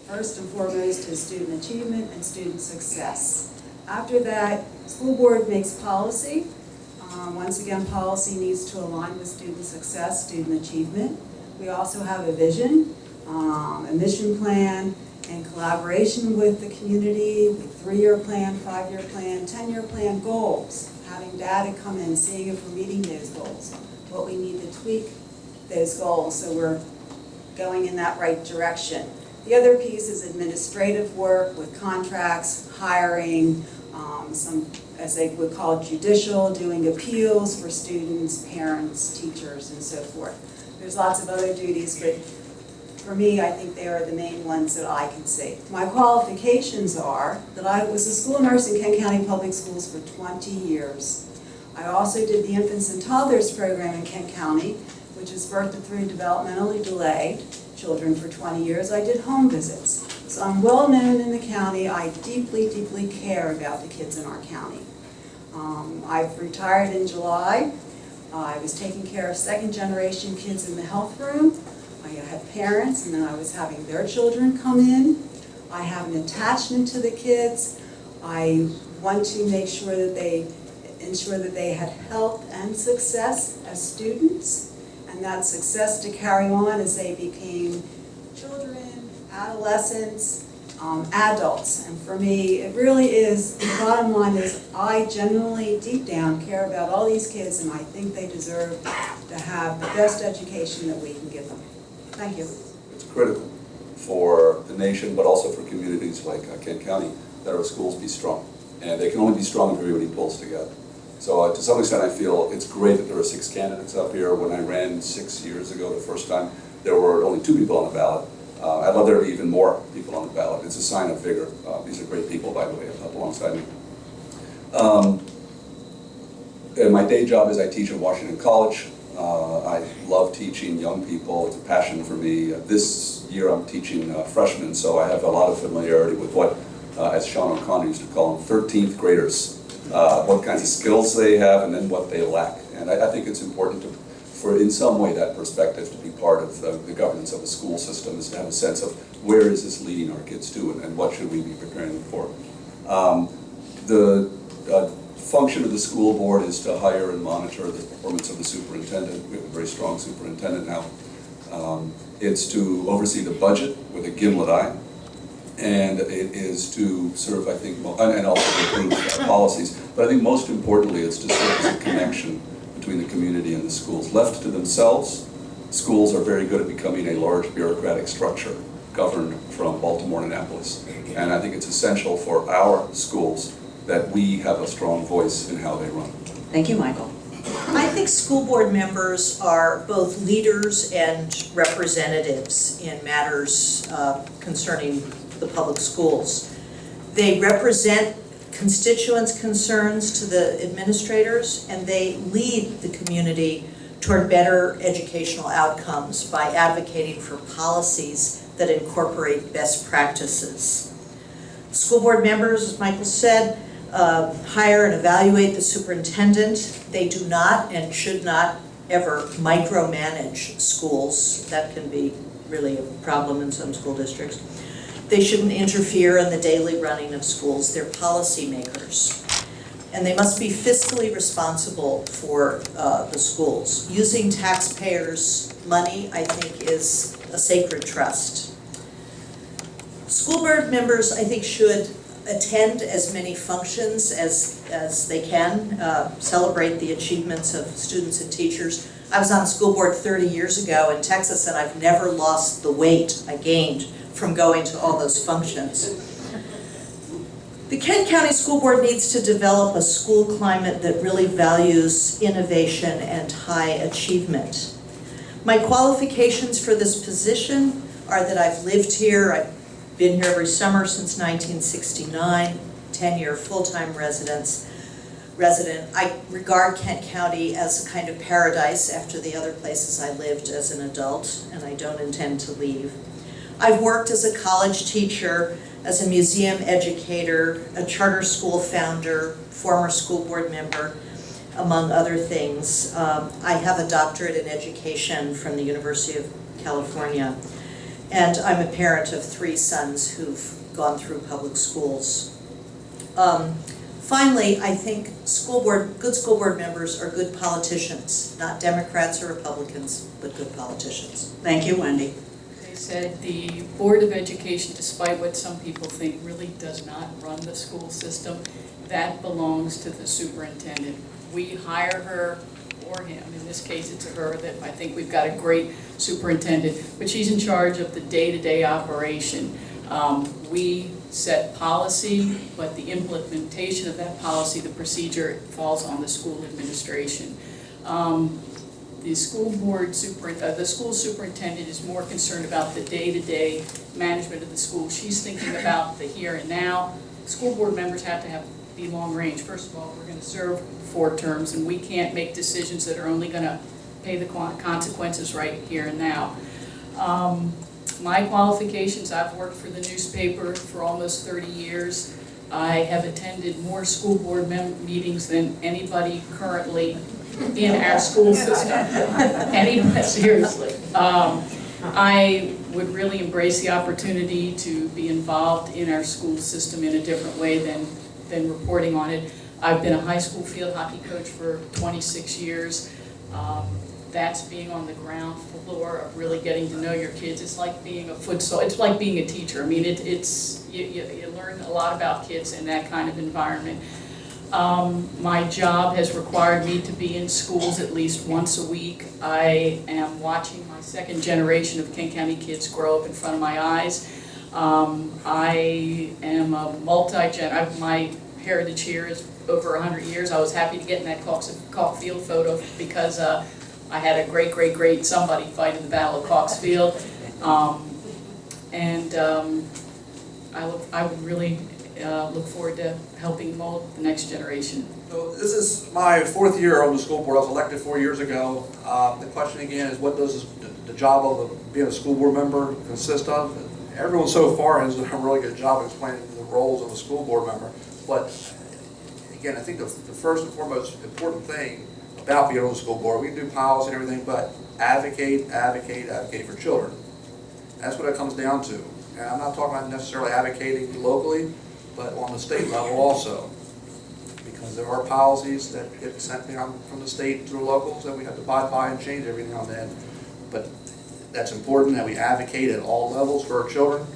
First and foremost is student achievement and student success. After that, school board makes policy. Once again, policy needs to align with student success, student achievement. We also have a vision, a mission plan, and collaboration with the community, with 3-year plan, 5-year plan, 10-year plan, goals, having data come in, seeing if we're meeting those goals, what we need to tweak those goals so we're going in that right direction. The other piece is administrative work with contracts, hiring, some, as they would call it, judicial, doing appeals for students, parents, teachers, and so forth. There's lots of other duties, but for me, I think they are the main ones that I can see. My qualifications are that I was a school nurse in Kent County Public Schools for 20 years. I also did the infants and toddlers program in Kent County, which is birth to 3 developmentally delayed children for 20 years. I did home visits. So I'm well known in the county. I deeply, deeply care about the kids in our county. I've retired in July. I was taking care of second-generation kids in the health room. I had parents, and then I was having their children come in. I have an attachment to the kids. I want to make sure that they had health and success as students, and that success to carry on as they became children, adolescents, adults. And for me, it really is, the bottom line is, I genuinely, deep down, care about all these kids, and I think they deserve to have the best education that we can give them. Thank you. It's critical for the nation, but also for communities like Kent County, that our schools be strong. And they can only be strong if everybody pulls together. So to some extent, I feel it's great that there are 6 candidates up here. When I ran 6 years ago the first time, there were only 2 people on the ballot. I'd love there to be even more people on the ballot. It's a sign of vigor. These are great people, by the way, up alongside me. And my day job is I teach at Washington College. I love teaching young people. It's a passion for me. This year I'm teaching freshmen, so I have a lot of familiarity with what, as Sean O'Connor used to call them, 13th graders, what kinds of skills they have and then what they lack. And I think it's important for, in some way, that perspective to be part of the governance of the school system, is to have a sense of where is this leading our kids to, and what should we be preparing them for. The function of the school board is to hire and monitor the performance of the superintendent. We have a very strong superintendent now. It's to oversee the budget with a gimlet eye, and it is to serve, I think, and also improve policies. But I think most importantly, it's to serve as a connection between the community and the schools. Left to themselves, schools are very good at becoming a large bureaucratic structure governed from Baltimore and Annapolis. And I think it's essential for our schools that we have a strong voice in how they run. Thank you, Michael. I think school board members are both leaders and representatives in matters concerning the public schools. They represent constituents' concerns to the administrators, and they lead the community toward better educational outcomes by advocating for policies that incorporate best practices. School board members, as Michael said, hire and evaluate the superintendent. They do not and should not ever micromanage schools. That can be really a problem in some school districts. They shouldn't interfere in the daily running of schools. They're policymakers. And they must be fiscally responsible for the schools. Using taxpayers' money, I think, is a sacred trust. School board members, I think, should attend as many functions as they can, celebrate the achievements of students and teachers. I was on the school board 30 years ago in Texas, and I've never lost the weight I gained from going to all those functions. The Kent County School Board needs to develop a school climate that really values innovation and high achievement. My qualifications for this position are that I've lived here, I've been here every summer since 1969, 10-year full-time resident. I regard Kent County as a kind of paradise after the other places I lived as an adult, and I don't intend to leave. I've worked as a college teacher, as a museum educator, a charter school founder, former school board member, among other things. I have a doctorate in education from the University of California. And I'm a parent of 3 sons who've gone through public schools. Finally, I think good school board members are good politicians, not Democrats or Republicans, but good politicians. Thank you, Wendy. They said the Board of Education, despite what some people think, really does not run the school system. That belongs to the superintendent. We hire her or him. In this case, it's a her that I think we've got a great superintendent, but she's in charge of the day-to-day operation. We set policy, but the implementation of that policy, the procedure, falls on the school administration. The school superintendent is more concerned about the day-to-day management of the school. She's thinking about the here and now. School board members have to be long range. First of all, we're going to serve 4 terms, and we can't make decisions that are only going to pay the consequences right here and now. My qualifications, I've worked for the newspaper for almost 30 years. I have attended more school board meetings than anybody currently in our school system. Anybody, seriously. I would really embrace the opportunity to be involved in our school system in a different way than reporting on it. I've been a high school field hockey coach for 26 years. That's being on the ground floor of really getting to know your kids. It's like being a it's like being a teacher. I mean, you learn a lot about kids in that kind of environment. My job has required me to be in schools at least once a week. I am watching my 2nd generation of King County kids grow up in front of my eyes. I am a my heritage here is over 100 years. I was happy to get in that Caulk Field photo because I had a great somebody fight in the Battle of Caulk's Field. I would really look forward to helping mold the next generation. So this is my 4th year on the school board. I was elected 4 years ago. The question again is, what does the job of being a school board member consist of? Everyone so far has done a really good job explaining the roles of a school board member. But again, I think the first and foremost important thing about being on the school board, we can do policy and everything, but advocate for children. That's what it comes down to. And I'm not talking about necessarily advocating locally, but on the state level also. Because there are policies that get sent down from the state to the locals that we have to abide by and change every now and then. But that's important that we advocate at all levels for our children.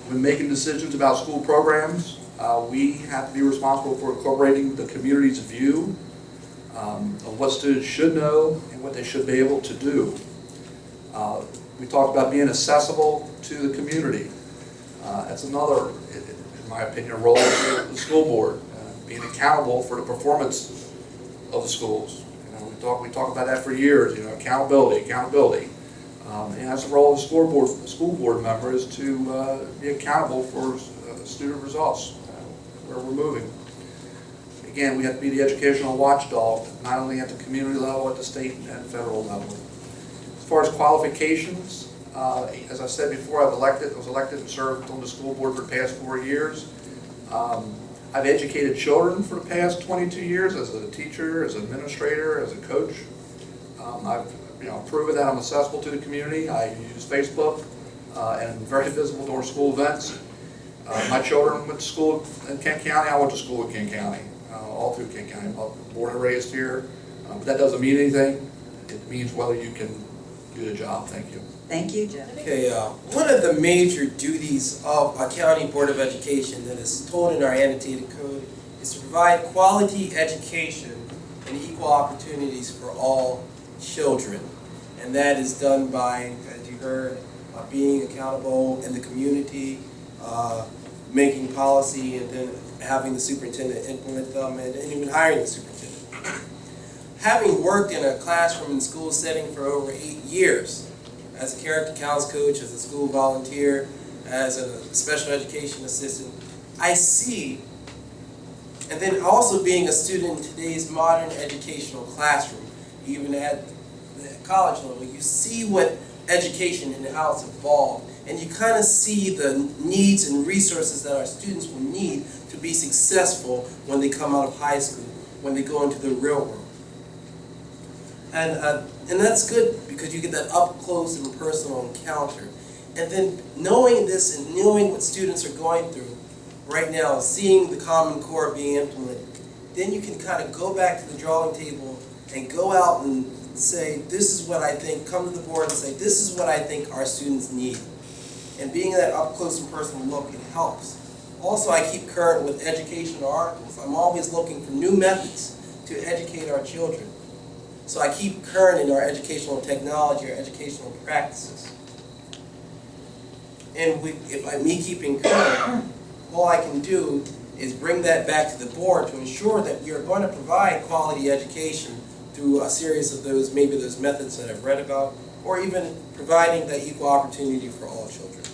When making decisions about school programs, we have to be responsible for incorporating the community's view of what students should know and what they should be able to do. We talked about being accessible to the community. That's another, in my opinion, role of the school board, being accountable for the performance of the schools. We talk about that for years. Accountability. And that's the role of the school board member is to be accountable for student results where we're moving. Again, we have to be the educational watchdog, not only at the community level, at the state and federal level. As far as qualifications, as I said before, I was elected and served on the school board for the past 4 years. I've educated children for the past 22 years as a teacher, as an administrator, as a coach. I've proven that I'm accessible to the community. I use Facebook and I'm very visible during school events. My children went to school in Kent County. I went to school in Kent County, all through Kent County. I'm born and raised here. But that doesn't mean anything. It means whether you can do the job. Thank you. Thank you, Jeff. Okay, one of the major duties of a county board of education that is told in our annotated code is to provide quality education and equal opportunities for all children. And that is done by, as you heard, being accountable in the community, making policy, and then having the superintendent implement them, and even hiring the superintendent. Having worked in a classroom and school setting for over 8 years, as a character counts coach, as a school volunteer, as a special education assistant, I see, and then also being a student in today's modern educational classroom, even at the college level, you see what education and how it's evolved, and you kind of see the needs and resources that our students will need to be successful when they come out of high school, when they go into the real world. And that's good because you get that up close and personal encounter. And then knowing this and knowing what students are going through right now, seeing the Common Core being implemented, then you can kind of go back to the drawing table and go out and say, this is what I think, come to the board and say, this is what I think our students need. And being that up close and personal look, it helps. Also, I keep current with educational articles. I'm always looking for new methods to educate our children. So I keep current in our educational technology, our educational practices. And me keeping current, all I can do is bring that back to the board to ensure that we are going to provide quality education through a series of those, maybe those methods that I've read about, or even providing that equal opportunity for all children.